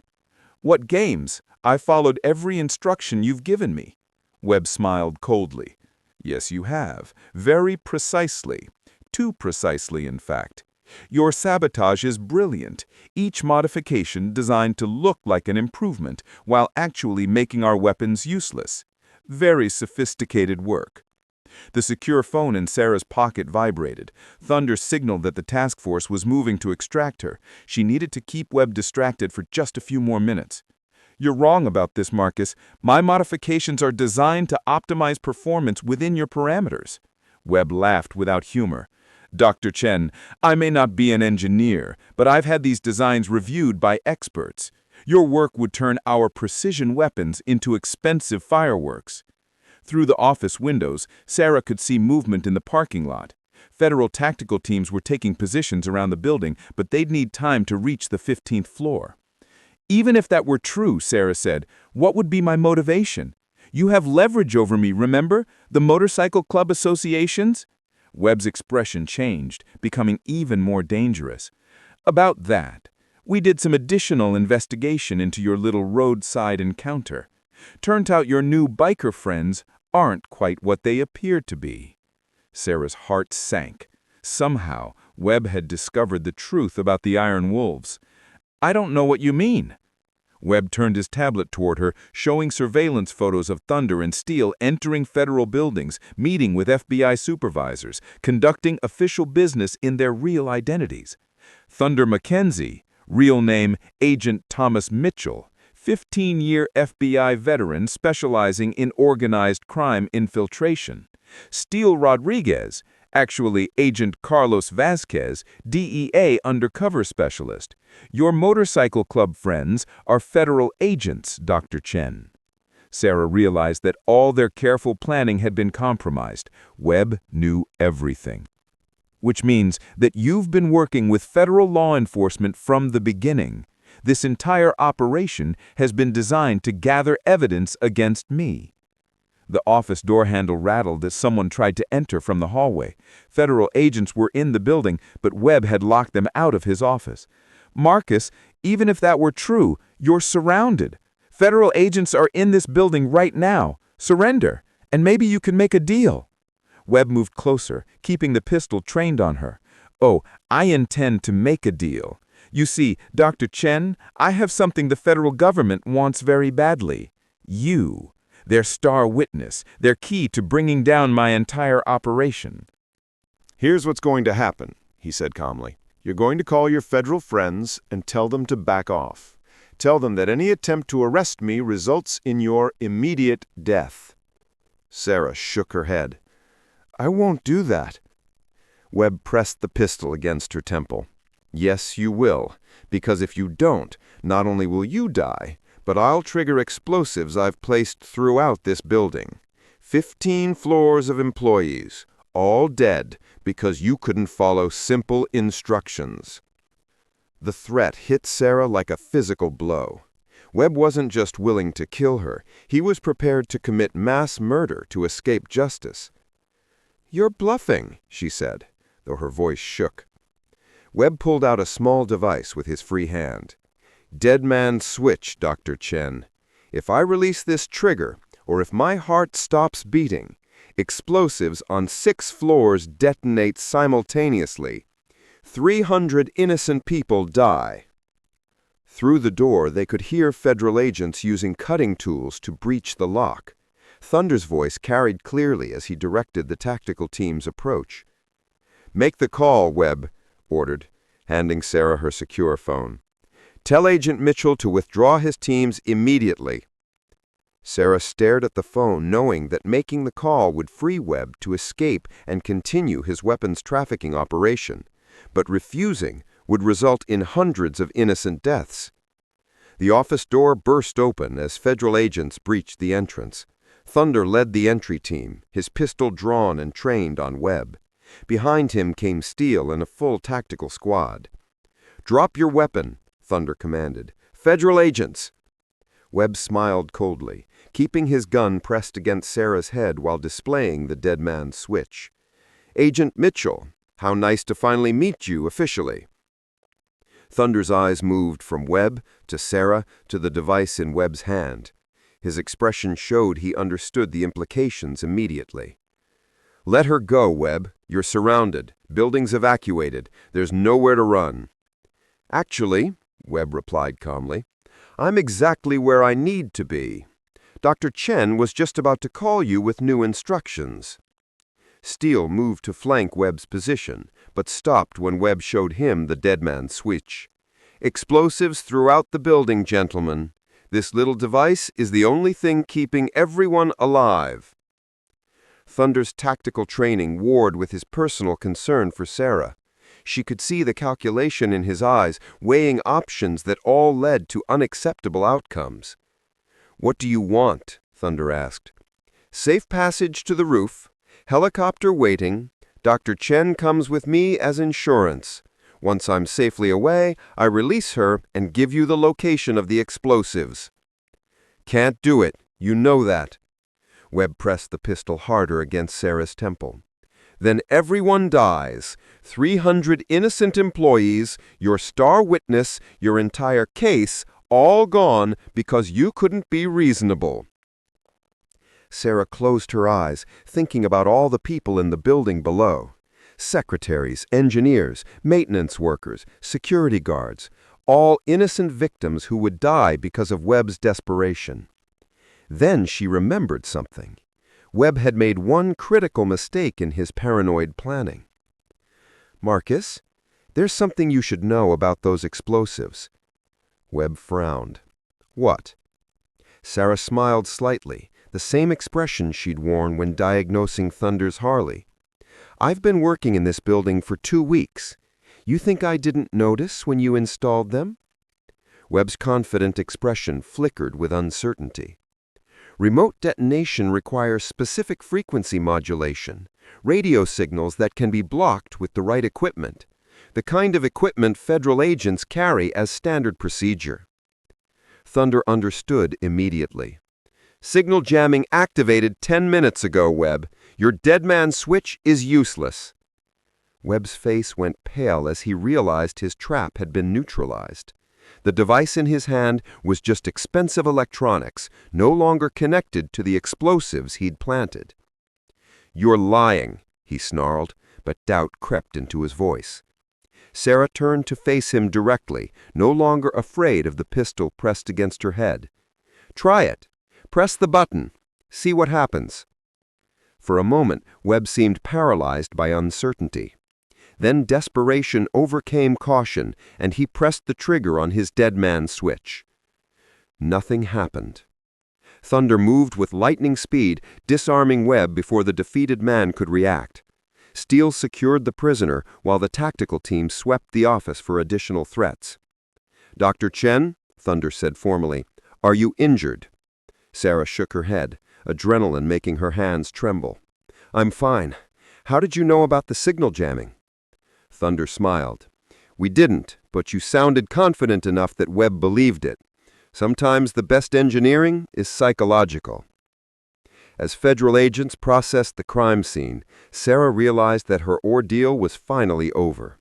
What games? I followed every instruction you've given me. Webb smiled coldly. Yes, you have. Very precisely. Too precisely, in fact. Your sabotage is brilliant, each modification designed to look like an improvement while actually making our weapons useless. Very sophisticated work. The secure phone in Sarah's pocket vibrated. Thunder signaled that the task force was moving to extract her. She needed to keep Webb distracted for just a few more minutes. You're wrong about this, Marcus. My modifications are designed to optimize performance within your parameters. Webb laughed without humor. Dr. Chen, I may not be an engineer, but I've had these designs reviewed by experts. Your work would turn our precision weapons into expensive fireworks. Through the office windows, Sarah could see movement in the parking lot. Federal tactical teams were taking positions around the building, but they'd need time to reach the 15th floor. Even if that were true, Sarah said, what would be my motivation? You have leverage over me, remember? The motorcycle club associations? Webb's expression changed, becoming even more dangerous. About that, we did some additional investigation into your little roadside encounter. Turns out your new biker friends aren't quite what they appear to be. Sarah's heart sank. Somehow, Webb had discovered the truth about the Iron Wolves. I don't know what you mean. Webb turned his tablet toward her, showing surveillance photos of Thunder and Steele entering federal buildings, meeting with FBI supervisors, conducting official business in their real identities. Thunder McKenzie, real name Agent Thomas Mitchell, 15-year FBI veteran specializing in organized crime infiltration. Steele Rodriguez, actually Agent Carlos Vasquez, DEA undercover specialist. Your motorcycle club friends are federal agents, Dr. Chen. Sarah realized that all their careful planning had been compromised. Webb knew everything. Which means that you've been working with federal law enforcement from the beginning. This entire operation has been designed to gather evidence against me. The office door handle rattled as someone tried to enter from the hallway. Federal agents were in the building, but Webb had locked them out of his office. Marcus, even if that were true, you're surrounded. Federal agents are in this building right now. Surrender, and maybe you can make a deal. Webb moved closer, keeping the pistol trained on her. Oh, I intend to make a deal. You see, Dr. Chen, I have something the federal government wants very badly. You. Their star witness, their key to bringing down my entire operation. Here's what's going to happen, he said calmly. You're going to call your federal friends and tell them to back off. Tell them that any attempt to arrest me results in your immediate death. Sarah shook her head. I won't do that. Webb pressed the pistol against her temple. Yes, you will, because if you don't, not only will you die, but I'll trigger explosives I've placed throughout this building. 15 floors of employees, all dead because you couldn't follow simple instructions. The threat hit Sarah like a physical blow. Webb wasn't just willing to kill her, he was prepared to commit mass murder to escape justice. You're bluffing, she said, though her voice shook. Webb pulled out a small device with his free hand. "Dead man's switch, Dr. Chen. If I release this trigger, or if my heart stops beating, explosives on 6 floors detonate simultaneously. 300 innocent people die." Through the door, they could hear federal agents using cutting tools to breach the lock. Thunder's voice carried clearly as he directed the tactical team's approach. "Make the call, Webb," ordered, handing Sarah her secure phone. "Tell Agent Mitchell to withdraw his teams immediately." Sarah stared at the phone, knowing that making the call would free Webb to escape and continue his weapons trafficking operation, but refusing would result in hundreds of innocent deaths. The office door burst open as federal agents breached the entrance. Thunder led the entry team, his pistol drawn and trained on Webb. Behind him came Steele and a full tactical squad. "Drop your weapon," Thunder commanded. "Federal agents!" Webb smiled coldly, keeping his gun pressed against Sarah's head while displaying the dead man's switch. "Agent Mitchell, how nice to finally meet you officially." Thunder's eyes moved from Webb to Sarah to the device in Webb's hand. His expression showed he understood the implications immediately. "Let her go, Webb. You're surrounded. Buildings evacuated. There's nowhere to run." "Actually," Webb replied calmly, "I'm exactly where I need to be. Dr. Chen was just about to call you with new instructions." Steele moved to flank Webb's position, but stopped when Webb showed him the dead man's switch. "Explosives throughout the building, gentlemen. This little device is the only thing keeping everyone alive." Thunder's tactical training warred with his personal concern for Sarah. She could see the calculation in his eyes, weighing options that all led to unacceptable outcomes. "What do you want?" Thunder asked. "Safe passage to the roof. Helicopter waiting. Dr. Chen comes with me as insurance. Once I'm safely away, I release her and give you the location of the explosives." "Can't do it. You know that." Webb pressed the pistol harder against Sarah's temple. "Then everyone dies. 300 innocent employees, your star witness, your entire case, all gone because you couldn't be reasonable." Sarah closed her eyes, thinking about all the people in the building below. Secretaries, engineers, maintenance workers, security guards, all innocent victims who would die because of Webb's desperation. Then she remembered something. Webb had made one critical mistake in his paranoid planning. "Marcus, there's something you should know about those explosives." Webb frowned. "What?" Sarah smiled slightly, the same expression she'd worn when diagnosing Thunder's Harley. "I've been working in this building for 2 weeks. You think I didn't notice when you installed them?" Webb's confident expression flickered with uncertainty. "Remote detonation requires specific frequency modulation, radio signals that can be blocked with the right equipment, the kind of equipment federal agents carry as standard procedure." Thunder understood immediately. "Signal jamming activated 10 minutes ago, Webb. Your dead man switch is useless." Webb's face went pale as he realized his trap had been neutralized. The device in his hand was just expensive electronics, no longer connected to the explosives he'd planted. "You're lying," he snarled, but doubt crept into his voice. Sarah turned to face him directly, no longer afraid of the pistol pressed against her head. "Try it. Press the button. See what happens." For a moment, Webb seemed paralyzed by uncertainty. Then desperation overcame caution, and he pressed the trigger on his dead man switch. Nothing happened. Thunder moved with lightning speed, disarming Webb before the defeated man could react. Steele secured the prisoner while the tactical team swept the office for additional threats. "Dr. Chen," Thunder said formally, "are you injured?" Sarah shook her head, adrenaline making her hands tremble. "I'm fine. How did you know about the signal jamming?" Thunder smiled. "We didn't, but you sounded confident enough that Webb believed it. Sometimes the best engineering is psychological." As federal agents processed the crime scene, Sarah realized that her ordeal was finally over.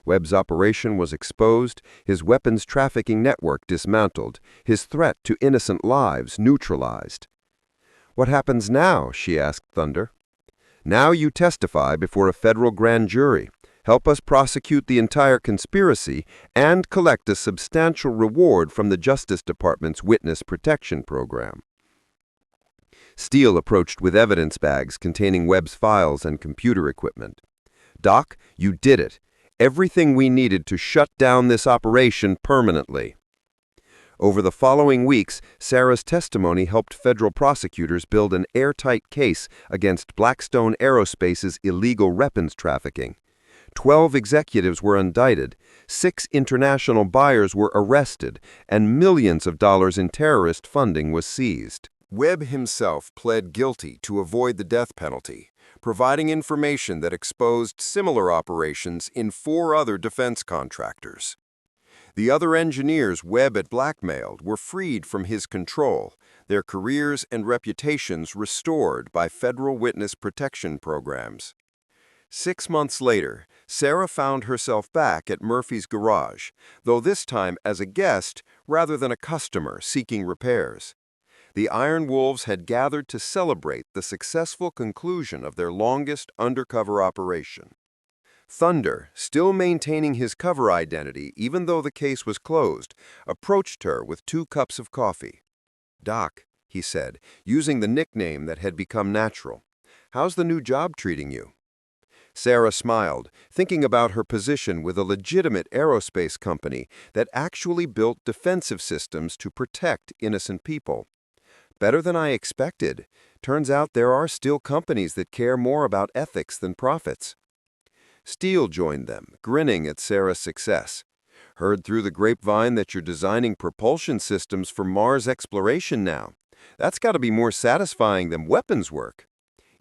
Webb's operation was exposed, his weapons trafficking network dismantled, his threat to innocent lives neutralized. "What happens now?" she asked Thunder. "Now you testify before a federal grand jury, help us prosecute the entire conspiracy, and collect a substantial reward from the Justice Department's Witness Protection Program." Steele approached with evidence bags containing Webb's files and computer equipment. "Doc, you did it. Everything we needed to shut down this operation permanently." Over the following weeks, Sarah's testimony helped federal prosecutors build an airtight case against Blackstone Aerospace's illegal weapons trafficking. 12 executives were indicted, 6 international buyers were arrested, and millions of dollars in terrorist funding was seized. Webb himself pled guilty to avoid the death penalty, providing information that exposed similar operations in 4 other defense contractors. The other engineers Webb had blackmailed were freed from his control, their careers and reputations restored by federal witness protection programs. 6 months later, Sarah found herself back at Murphy's garage, though this time as a guest rather than a customer seeking repairs. The Iron Wolves had gathered to celebrate the successful conclusion of their longest undercover operation. Thunder, still maintaining his cover identity even though the case was closed, approached her with 2 cups of coffee. "Doc," he said, using the nickname that had become natural, "how's the new job treating you?" Sarah smiled, thinking about her position with a legitimate aerospace company that actually built defensive systems to protect innocent people. "Better than I expected. Turns out there are still companies that care more about ethics than profits." Steele joined them, grinning at Sarah's success. "Heard through the grapevine that you're designing propulsion systems for Mars exploration now. That's got to be more satisfying than weapons work."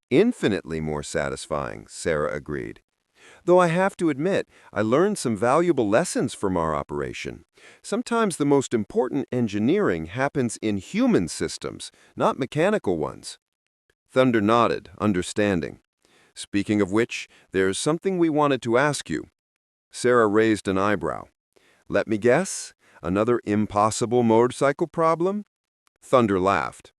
"Infinitely more satisfying," Sarah agreed. "Though I have to admit, I learned some valuable lessons from our operation. Sometimes the most important engineering happens in human systems, not mechanical ones." Thunder nodded, understanding. "Speaking of which, there's something we wanted to ask you." Sarah raised an eyebrow. "Let me guess? Another impossible motorcycle problem?" Thunder laughed.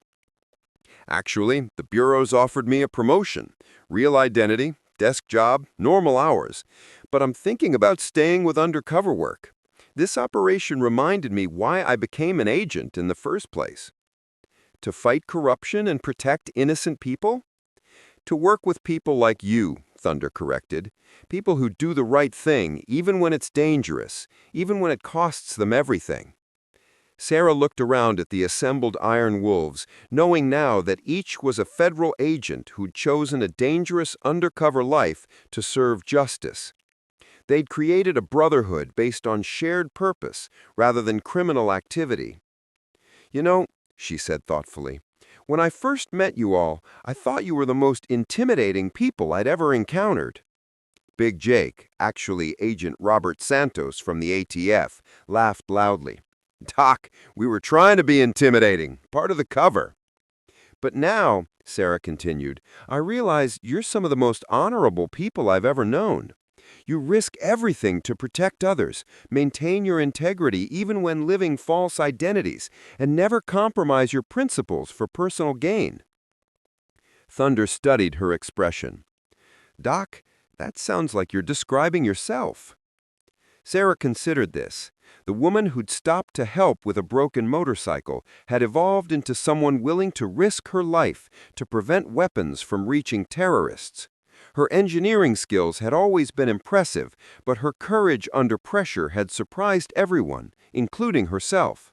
"Actually, the bureau's offered me a promotion. Real identity, desk job, normal hours. But I'm thinking about staying with undercover work. This operation reminded me why I became an agent in the first place." "To fight corruption and protect innocent people?" "To work with people like you," Thunder corrected. "People who do the right thing, even when it's dangerous, even when it costs them everything." Sarah looked around at the assembled Iron Wolves, knowing now that each was a federal agent who'd chosen a dangerous undercover life to serve justice. They'd created a brotherhood based on shared purpose rather than criminal activity. "You know," she said thoughtfully, "when I first met you all, I thought you were the most intimidating people I'd ever encountered." Big Jake, actually Agent Robert Santos from the ATF, laughed loudly. "Doc, we were trying to be intimidating, part of the cover." "But now," Sarah continued, "I realize you're some of the most honorable people I've ever known. You risk everything to protect others, maintain your integrity even when living false identities, and never compromise your principles for personal gain." Thunder studied her expression. "Doc, that sounds like you're describing yourself." Sarah considered this. The woman who'd stopped to help with a broken motorcycle had evolved into someone willing to risk her life to prevent weapons from reaching terrorists. Her engineering skills had always been impressive, but her courage under pressure had surprised everyone, including herself.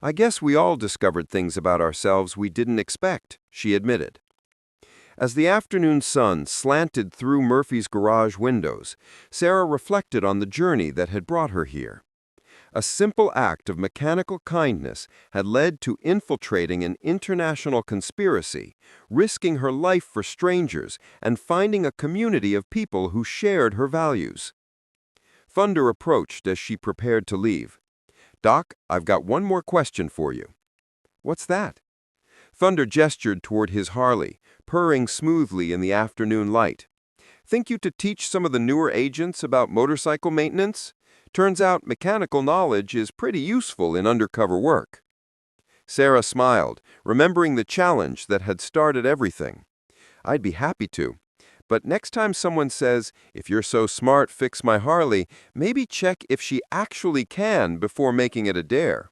"I guess we all discovered things about ourselves we didn't expect," she admitted. As the afternoon sun slanted through Murphy's garage windows, Sarah reflected on the journey that had brought her here. A simple act of mechanical kindness had led to infiltrating an international conspiracy, risking her life for strangers, and finding a community of people who shared her values. Thunder approached as she prepared to leave. "Doc, I've got one more question for you." "What's that?" Thunder gestured toward his Harley, purring smoothly in the afternoon light. Think you to teach some of the newer agents about motorcycle maintenance? Turns out mechanical knowledge is pretty useful in undercover work. Sarah smiled, remembering the challenge that had started everything. I'd be happy to. But next time someone says, "If you're so smart, fix my Harley," maybe check if she actually can before making it a dare.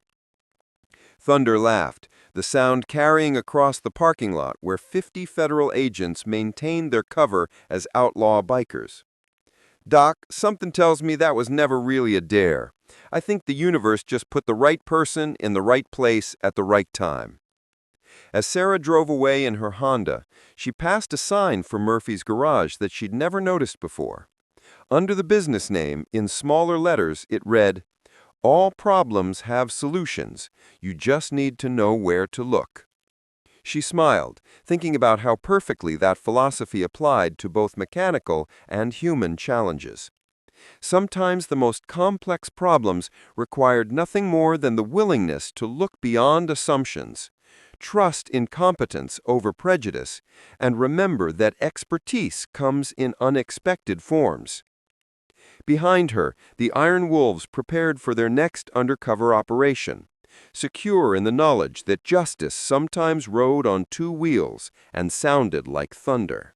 Thunder laughed, the sound carrying across the parking lot where 50 federal agents maintained their cover as outlaw bikers. "Doc, something tells me that was never really a dare. I think the universe just put the right person in the right place at the right time." As Sarah drove away in her Honda, she passed a sign for Murphy's garage that she'd never noticed before. Under the business name, in smaller letters, it read, "All problems have solutions. You just need to know where to look." She smiled, thinking about how perfectly that philosophy applied to both mechanical and human challenges. Sometimes the most complex problems required nothing more than the willingness to look beyond assumptions, trust in competence over prejudice, and remember that expertise comes in unexpected forms. Behind her, the Iron Wolves prepared for their next undercover operation, secure in the knowledge that justice sometimes rode on two wheels and sounded like thunder.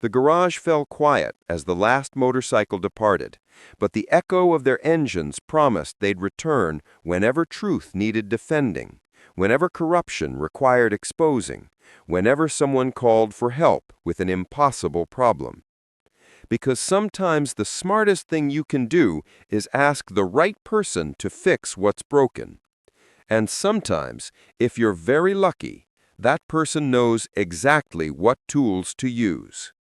The garage fell quiet as the last motorcycle departed, but the echo of their engines promised they'd return whenever truth needed defending, whenever corruption required exposing, whenever someone called for help with an impossible problem. Because sometimes the smartest thing you can do is ask the right person to fix what's broken. And sometimes, if you're very lucky, that person knows exactly what tools to use.